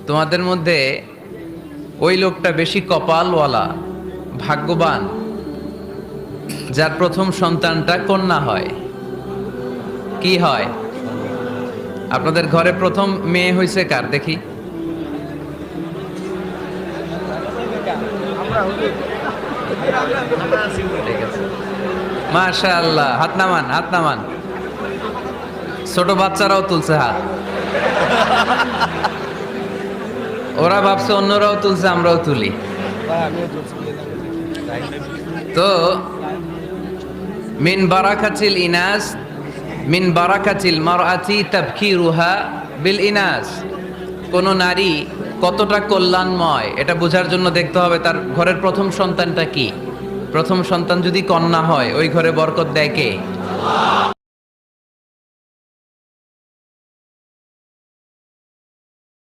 তোমাদের মধ্যে ওই লোকটা বেশি কপালওয়ালা, ভাগ্যবান, যার প্রথম সন্তানটা কন্যা হয়। কি হয়? আপনাদের ঘরে প্রথম মেয়ে হয়েছে কার দেখি? ঠিক আছে, মাশাআল্লাহ। হাত নামান, হাত নামান। ছোট বাচ্চারাও তুলছে হাত। ওরা ভাবছে অন্যরাও তুলছে, আমরাও তুলি। তো মিন বারাকাতিল ইনাস, মিন বারাকাতিল মারআতি তাবকিরুহা বিল ইনাস। কোন নারী কতটা কল্যাণময় এটা বোঝার জন্য দেখতে হবে তার ঘরের প্রথম সন্তানটা কি। প্রথম সন্তান যদি কন্যা হয়, ওই ঘরে বরকত দেয় কে?